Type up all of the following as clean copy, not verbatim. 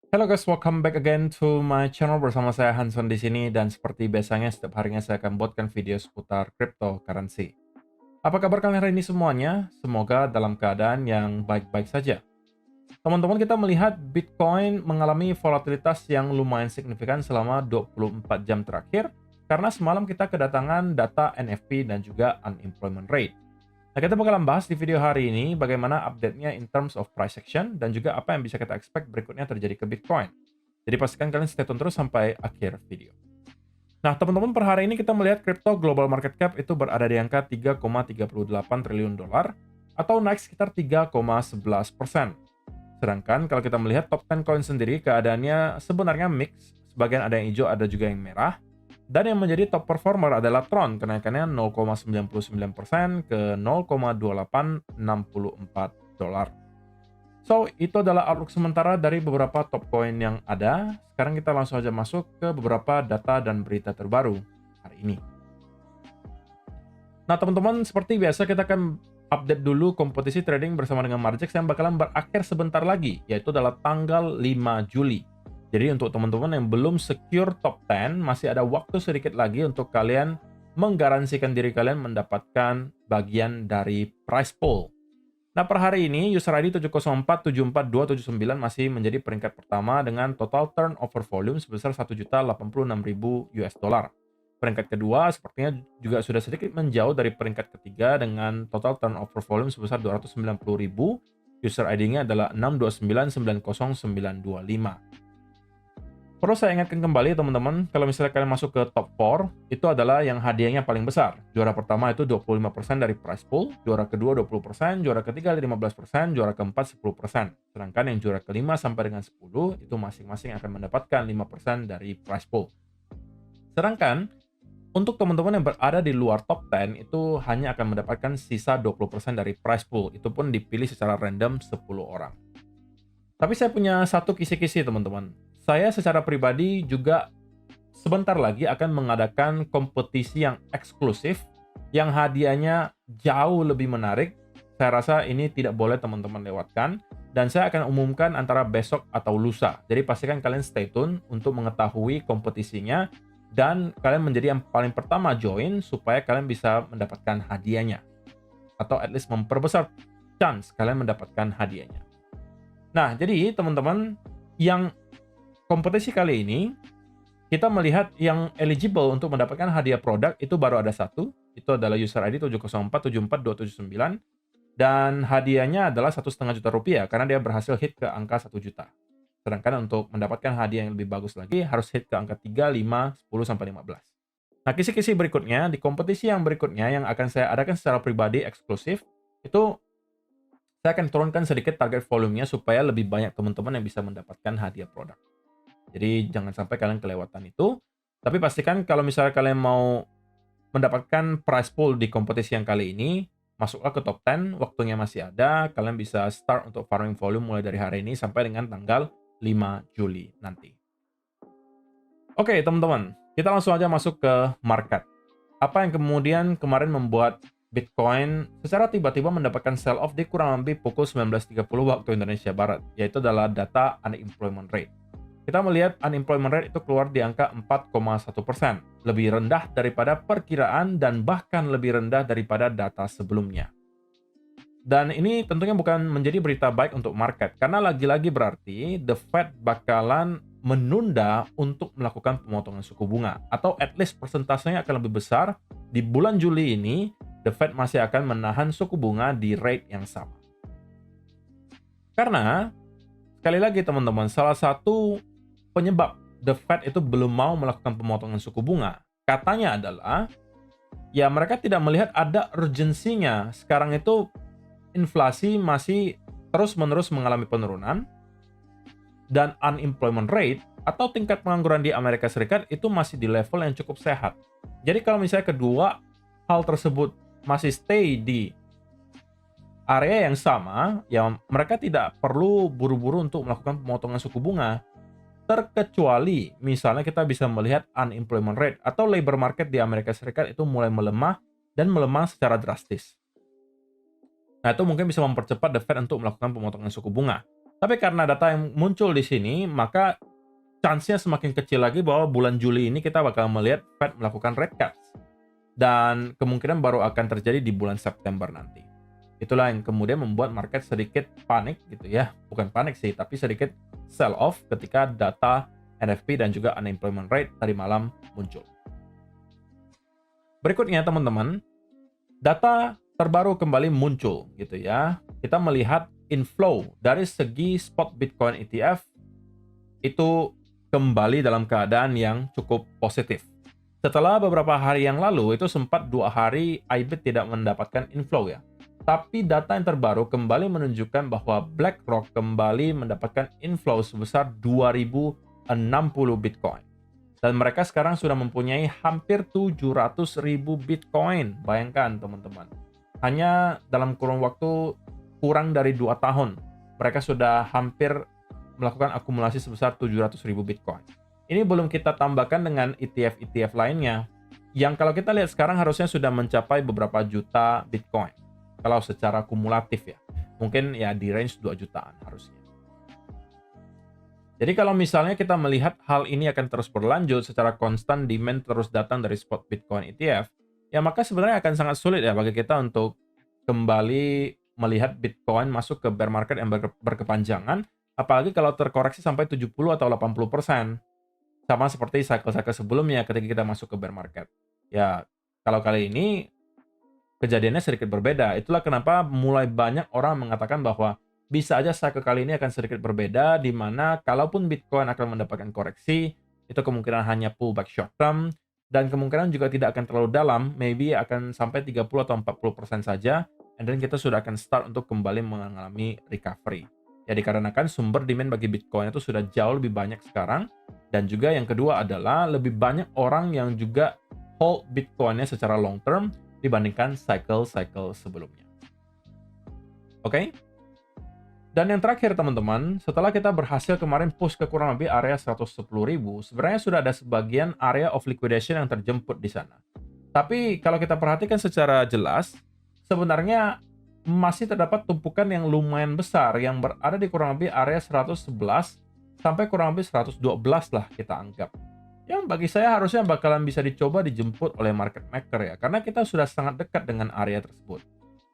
Hello guys, welcome back again to my channel bersama saya Hanson di sini dan seperti biasanya setiap harinya saya akan buatkan video seputar cryptocurrency. Apa kabar kalian hari ini semuanya? Semoga dalam keadaan yang baik-baik saja. Teman-teman, kita melihat Bitcoin mengalami volatilitas yang lumayan signifikan selama 24 jam terakhir karena semalam kita kedatangan data NFP dan juga unemployment rate. Nah, kita bakalan bahas di video hari ini bagaimana update-nya in terms of price action dan juga apa yang bisa kita expect berikutnya terjadi ke Bitcoin. Jadi pastikan kalian stay tune terus sampai akhir video. Nah, teman-teman, per hari ini kita melihat crypto global market cap itu berada di angka 3,38 triliun dolar atau naik sekitar 3,11%. Sedangkan kalau kita melihat top 10 coin sendiri keadaannya sebenarnya mix, sebagian ada yang hijau, ada juga yang merah. Dan yang menjadi top performer adalah Tron, kenaikannya 0,99% ke 0,2864 dolar. So, itu adalah outlook sementara dari beberapa top coin yang ada. Sekarang kita langsung aja masuk ke beberapa data dan berita terbaru hari ini. Nah, teman-teman, seperti biasa kita akan update dulu kompetisi trading bersama dengan Margex yang bakalan berakhir sebentar lagi, yaitu adalah tanggal 5 Juli. Jadi untuk teman-teman yang belum secure top 10, masih ada waktu sedikit lagi untuk kalian menggaransikan diri kalian mendapatkan bagian dari prize pool. Nah, per hari ini user ID 704744279 masih menjadi peringkat pertama dengan total turnover volume sebesar 1.086.000 US dollar. Peringkat kedua sepertinya juga sudah sedikit menjauh dari peringkat ketiga dengan total turnover volume sebesar 290.000. User ID-nya adalah 629900925. Perlu saya ingatkan kembali teman-teman, kalau misalnya kalian masuk ke top 4, itu adalah yang hadiahnya paling besar. Juara pertama itu 25% dari prize pool, juara kedua 20%, juara ketiga 15%, juara keempat 10%. Sedangkan yang juara kelima sampai dengan 10 itu masing-masing akan mendapatkan 5% dari prize pool. Sedangkan untuk teman-teman yang berada di luar top 10 itu hanya akan mendapatkan sisa 20% dari prize pool, itu pun dipilih secara random 10 orang. Tapi saya punya satu kisi-kisi teman-teman. Saya secara pribadi juga sebentar lagi akan mengadakan kompetisi yang eksklusif, yang hadiahnya jauh lebih menarik. Saya rasa ini tidak boleh teman-teman lewatkan, dan saya akan umumkan antara besok atau lusa. Jadi pastikan kalian stay tune untuk mengetahui kompetisinya, dan kalian menjadi yang paling pertama join supaya kalian bisa mendapatkan hadiahnya. Atau at least memperbesar chance kalian mendapatkan hadiahnya. Nah, jadi teman-teman, yang kompetisi kali ini, kita melihat yang eligible untuk mendapatkan hadiah produk itu baru ada satu, itu adalah user ID 704744279, dan hadiahnya adalah 1,5 juta rupiah karena dia berhasil hit ke angka 1 juta. Sedangkan untuk mendapatkan hadiah yang lebih bagus lagi harus hit ke angka 3, 5, 10, sampai 15. Nah, kisi-kisi berikutnya, di kompetisi yang berikutnya yang akan saya adakan secara pribadi eksklusif, itu saya akan turunkan sedikit target volumenya supaya lebih banyak teman-teman yang bisa mendapatkan hadiah produk. Jadi jangan sampai kalian kelewatan itu. Tapi pastikan kalau misalnya kalian mau mendapatkan prize pool di kompetisi yang kali ini, masuklah ke top 10, waktunya masih ada. Kalian bisa start untuk farming volume mulai dari hari ini sampai dengan tanggal 5 Juli nanti. Oke, teman-teman, kita langsung aja masuk ke market. Apa yang kemudian kemarin membuat Bitcoin secara tiba-tiba mendapatkan sell off di kurang lebih pukul 19.30 waktu Indonesia Barat, yaitu adalah data unemployment rate. Kita melihat unemployment rate itu keluar di angka 4,1%, lebih rendah daripada perkiraan dan bahkan lebih rendah daripada data sebelumnya. Dan ini tentunya bukan menjadi berita baik untuk market, karena lagi-lagi berarti The Fed bakalan menunda untuk melakukan pemotongan suku bunga, atau at least persentasenya akan lebih besar. Di bulan Juli ini, The Fed masih akan menahan suku bunga di rate yang sama. Karena, sekali lagi teman-teman, salah satu penyebab The Fed itu belum mau melakukan pemotongan suku bunga, katanya adalah, ya mereka tidak melihat ada urgensinya. Sekarang itu inflasi masih terus-menerus mengalami penurunan, dan unemployment rate atau tingkat pengangguran di Amerika Serikat itu masih di level yang cukup sehat. Jadi kalau misalnya kedua hal tersebut masih stay di area yang sama, ya mereka tidak perlu buru-buru untuk melakukan pemotongan suku bunga, terkecuali misalnya kita bisa melihat unemployment rate atau labor market di Amerika Serikat itu mulai melemah dan melemah secara drastis. Nah, itu mungkin bisa mempercepat The Fed untuk melakukan pemotongan suku bunga. Tapi karena data yang muncul di sini, maka chance-nya semakin kecil lagi bahwa bulan Juli ini kita bakal melihat Fed melakukan rate cuts. Dan kemungkinan baru akan terjadi di bulan September nanti. Itulah yang kemudian membuat market sedikit panik gitu ya. Bukan panik sih, tapi sedikit sell off ketika data NFP dan juga unemployment rate tadi malam muncul. Berikutnya teman-teman, data terbaru kembali muncul gitu ya. Kita melihat inflow dari segi spot Bitcoin ETF itu kembali dalam keadaan yang cukup positif. Setelah beberapa hari yang lalu, itu sempat 2 hari IBIT tidak mendapatkan inflow ya. Tapi data yang terbaru kembali menunjukkan bahwa BlackRock kembali mendapatkan inflow sebesar 2060 Bitcoin. Dan mereka sekarang sudah mempunyai hampir 700.000 Bitcoin. Bayangkan teman-teman. Hanya dalam kurun waktu kurang dari 2 tahun, mereka sudah hampir melakukan akumulasi sebesar 700.000 Bitcoin. Ini belum kita tambahkan dengan ETF-ETF lainnya, yang kalau kita lihat sekarang harusnya sudah mencapai beberapa juta Bitcoin. Kalau secara kumulatif ya. Mungkin ya di range 2 jutaan harusnya. Jadi kalau misalnya kita melihat hal ini akan terus berlanjut secara konstan demand terus datang dari spot Bitcoin ETF, ya maka sebenarnya akan sangat sulit ya bagi kita untuk kembali melihat Bitcoin masuk ke bear market yang berkepanjangan, apalagi kalau terkoreksi sampai 70 atau 80%. Sama seperti cycle-cycle sebelumnya ketika kita masuk ke bear market. Ya, kalau kali ini kejadiannya sedikit berbeda. Itulah kenapa mulai banyak orang mengatakan bahwa bisa aja cycle kali ini akan sedikit berbeda, di mana kalaupun Bitcoin akan mendapatkan koreksi, itu kemungkinan hanya pullback short term, dan kemungkinan juga tidak akan terlalu dalam, maybe akan sampai 30 atau 40% saja, and then kita sudah akan start untuk kembali mengalami recovery. Ya dikarenakan sumber demand bagi Bitcoin itu sudah jauh lebih banyak sekarang, dan juga yang kedua adalah lebih banyak orang yang juga hold Bitcoin-nya secara long term dibandingkan cycle-cycle sebelumnya. Oke? Dan yang terakhir teman-teman, setelah kita berhasil kemarin push ke kurang lebih area 110.000, sebenarnya sudah ada sebagian area of liquidation yang terjemput di sana. Tapi kalau kita perhatikan secara jelas, sebenarnya masih terdapat tumpukan yang lumayan besar yang berada di kurang lebih area 111 sampai kurang lebih 112 lah kita anggap. Yang bagi saya harusnya bakalan bisa dicoba dijemput oleh market maker ya, karena kita sudah sangat dekat dengan area tersebut.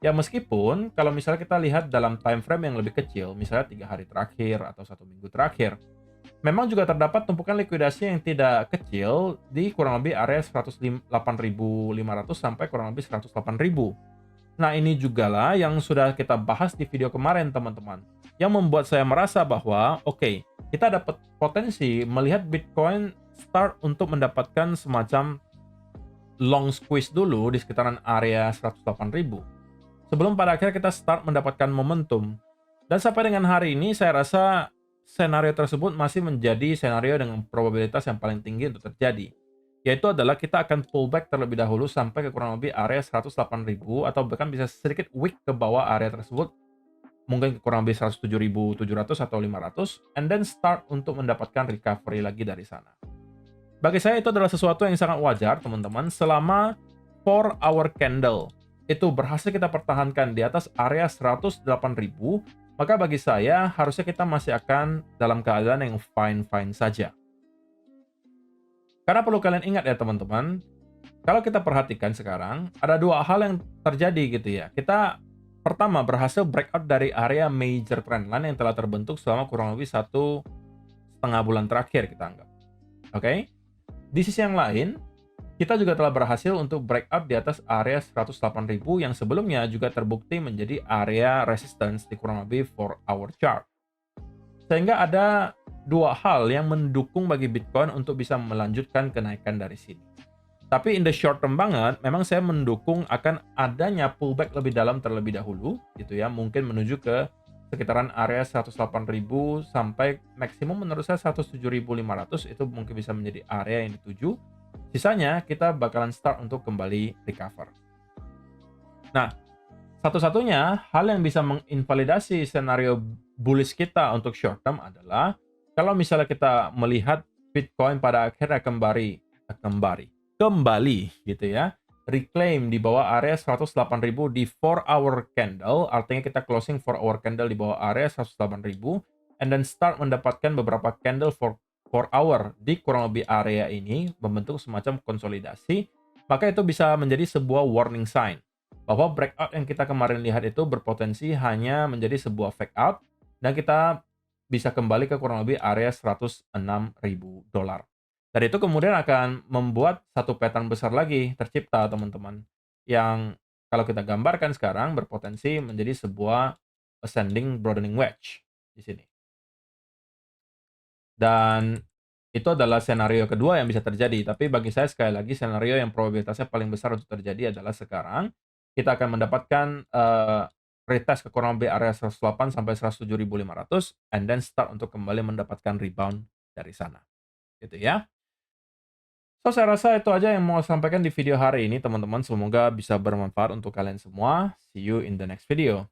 Ya meskipun kalau misalnya kita lihat dalam time frame yang lebih kecil, misalnya 3 hari terakhir atau 1 minggu terakhir, memang juga terdapat tumpukan likuidasi yang tidak kecil di kurang lebih area 108.500 sampai kurang lebih 108.000. Nah ini juga lah yang sudah kita bahas di video kemarin teman-teman, yang membuat saya merasa bahwa oke, kita dapat potensi melihat Bitcoin start untuk mendapatkan semacam long squeeze dulu di sekitaran area 108.000 sebelum pada akhirnya kita start mendapatkan momentum. Dan sampai dengan hari ini saya rasa senario tersebut masih menjadi senario dengan probabilitas yang paling tinggi untuk terjadi, yaitu adalah kita akan pullback terlebih dahulu sampai ke kurang lebih area 108.000 atau bahkan bisa sedikit weak ke bawah area tersebut, mungkin ke kurang lebih 107.700 atau 500, and then start untuk mendapatkan recovery lagi dari sana. Bagi saya itu adalah sesuatu yang sangat wajar teman-teman, selama 4-hour candle itu berhasil kita pertahankan di atas area 108.000, maka bagi saya harusnya kita masih akan dalam keadaan yang fine-fine saja. Karena perlu kalian ingat ya teman-teman, kalau kita perhatikan sekarang, ada 2 hal yang terjadi gitu ya. Kita pertama berhasil breakout dari area major trendline yang telah terbentuk selama kurang lebih 1,5 bulan terakhir kita anggap. Oke? Di sisi yang lain, kita juga telah berhasil untuk breakout di atas area 108.000 yang sebelumnya juga terbukti menjadi area resistance di kurang lebih 4-hour chart. Sehingga ada 2 hal yang mendukung bagi Bitcoin untuk bisa melanjutkan kenaikan dari sini. Tapi in the short term banget, memang saya mendukung akan adanya pullback lebih dalam terlebih dahulu, gitu ya, mungkin menuju ke sekitaran area 108.000 sampai maksimum menurut saya 107.500 itu mungkin bisa menjadi area yang dituju. Sisanya kita bakalan start untuk kembali recover. Nah, satu-satunya hal yang bisa menginvalidasi senario bullish kita untuk short term adalah kalau misalnya kita melihat Bitcoin pada akhirnya kembali gitu ya reclaim di bawah area 108.000 di 4-hour candle, artinya kita closing 4-hour candle di bawah area 108.000, and then start mendapatkan beberapa candle for 4 hour di kurang lebih area ini, membentuk semacam konsolidasi, maka itu bisa menjadi sebuah warning sign bahwa breakout yang kita kemarin lihat itu berpotensi hanya menjadi sebuah fake out, dan kita bisa kembali ke kurang lebih area 106.000 dolar. Dan itu kemudian akan membuat satu pattern besar lagi tercipta, teman-teman. Yang kalau kita gambarkan sekarang berpotensi menjadi sebuah ascending broadening wedge di sini. Dan itu adalah skenario kedua yang bisa terjadi. Tapi bagi saya sekali lagi skenario yang probabilitasnya paling besar untuk terjadi adalah sekarang kita akan mendapatkan retest ke kurang lebih area 108 sampai 107.500 and then start untuk kembali mendapatkan rebound dari sana. Gitu ya. So, saya rasa itu aja yang mau sampaikan di video hari ini, teman-teman. Semoga bisa bermanfaat untuk kalian semua. See you in the next video.